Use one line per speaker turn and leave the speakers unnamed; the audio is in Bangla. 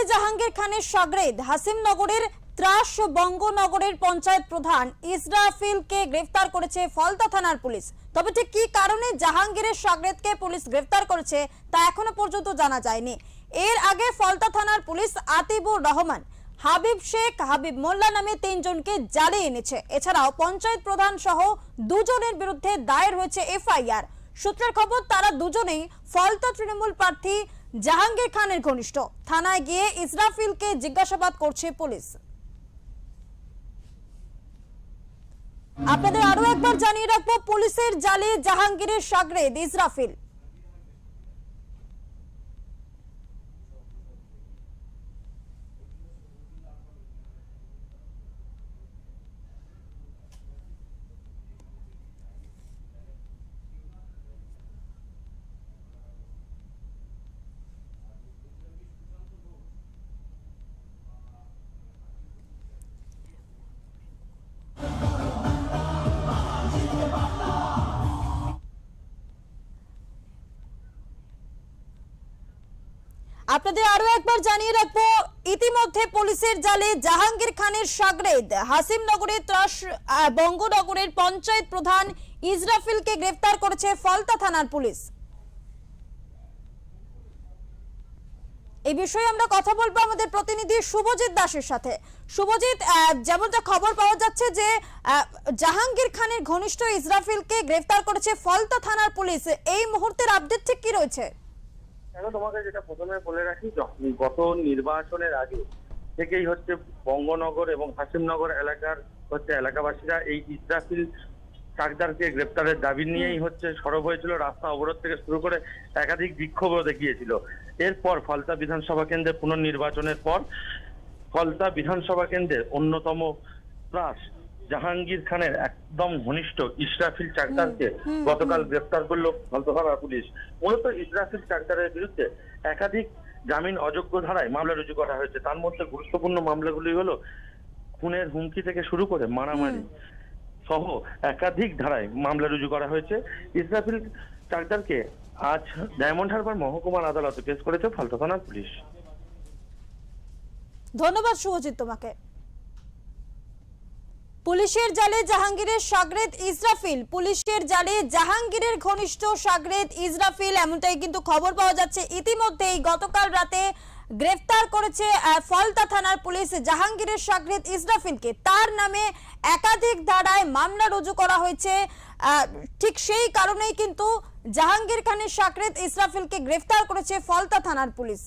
জালে জাহাঙ্গীর খানের সাগরেদ হাসিমনগরের ত্রাস বঙ্গনগরের পঞ্চায়েত প্রধান ইসরাফিলকে গ্রেফতার করেছে ফলতা থানার পুলিশ। তবে ঠিক কি কারণে জাহাঙ্গীরের সাগরেদকে পুলিশ গ্রেফতার করেছে তা এখনো পর্যন্ত জানা যায়নি। এর আগে ফলতা থানার পুলিশ আতিবুর রহমান, হাবিব শেখ, হাবিব মোল্লা নামে 3 জনকে জালে এনেছে। এছাড়াও পঞ্চায়েত প্রধান সহ 2 জনের বিরুদ্ধে দায়ের হয়েছে এফআইআর। সূত্রের খবর তারা দুজনেই ফলতা তৃণমূল প্রার্থী জাহাঙ্গীর খানের ঘনিষ্ঠ। থানায় গিয়ে ইসরাফিলকে জিজ্ঞাসাবাদ করছে পুলিশ। আপনাদের আরো একবার জানিয়ে রাখবো, পুলিশের জালে জাহাঙ্গীরের সাগরেদ ইসরাফিল। আপনাদের আরো একবার জানিয়ে রাখবো, ইতিমধ্যে পুলিশের জালে জাহাঙ্গীর খানের সাগরেদ হাসিমনগরের ত্রাস বঙ্গনগরের পঞ্চায়েত প্রধান ইসরাফিলকে গ্রেফতার করেছে ফলতা থানার পুলিশ। এই বিষয়ে আমরা কথা বলবো আমাদের প্রতিনিধি শুভজিৎ দাসের সাথে। শুভজিৎ, যেমনটা খবর পাওয়া যাচ্ছে যে জাহাঙ্গীর খানের ঘনিষ্ঠ ইসরাফিলকে গ্রেফতার করেছে ফলতা থানার পুলিশ, এই মুহূর্তের আপডেট ঠিক কি রয়েছে?
তোমাকে যেটা প্রথমে বলে রাখি, গত নির্বাচনের আগে থেকেই হচ্ছে বঙ্গনগর এবং হাসিমনগর এলাকার এলাকাবাসীরা এই ইসরাফিল চাকদারকে গ্রেপ্তারের দাবি নিয়েই সরব হয়েছিল। রাস্তা অবরোধ থেকে শুরু করে একাধিক বিক্ষোভও দেখিয়েছিল। এরপর ফলতা বিধানসভা কেন্দ্রে পুনর্নির্বাচনের পর ফলতা বিধানসভা কেন্দ্রের অন্যতম ত্রাস জাহাঙ্গীর খানের একদম ঘনিষ্ঠ ইসরাফিল চাকদারকে গতকাল গ্রেফতার করলো ফলতা থানা পুলিশ। মূলত ইসরাফিল চাকদারের বিরুদ্ধে একাধিক জামিন অযোগ্য ধারায় মামলা রুজু করা হয়েছে। তার মধ্যে গুরুত্বপূর্ণ মামলাগুলি হলো খুনের হুমকি থেকে শুরু করে মারামারি সহ একাধিক ধারায় মামলা রুজু করা হয়েছে। ইসরাফিল চাকদারকে আজ ডায়মন্ড হারবার মহকুমার আদালতে পেশ করেছে ফলতা থানার পুলিশ।
ধন্যবাদ শুভজিৎ তোমাকে। পুলিশের জালে জাহাঙ্গীরের সাগরেদ ইসরাফিল, পুলিশের জালে জাহাঙ্গীরের ঘনিষ্ঠ সাগরেদ ইসরাফিল, এমনটাই কিন্তু খবর পাওয়া যাচ্ছে। ইতিমধ্যেই গতকাল রাতে গ্রেফতার করেছে ফলতা থানার পুলিশ জাহাঙ্গীরের সাগরেদ ইসরাফিলকে। তার নামে একাধিক ধারায় মামলা রুজু করা হয়েছে। ঠিক সেই কারণেই কিন্তু জাহাঙ্গীর খানের সাগরেদ ইসরাফিলকে গ্রেফতার করেছে ফলতা থানার পুলিশ।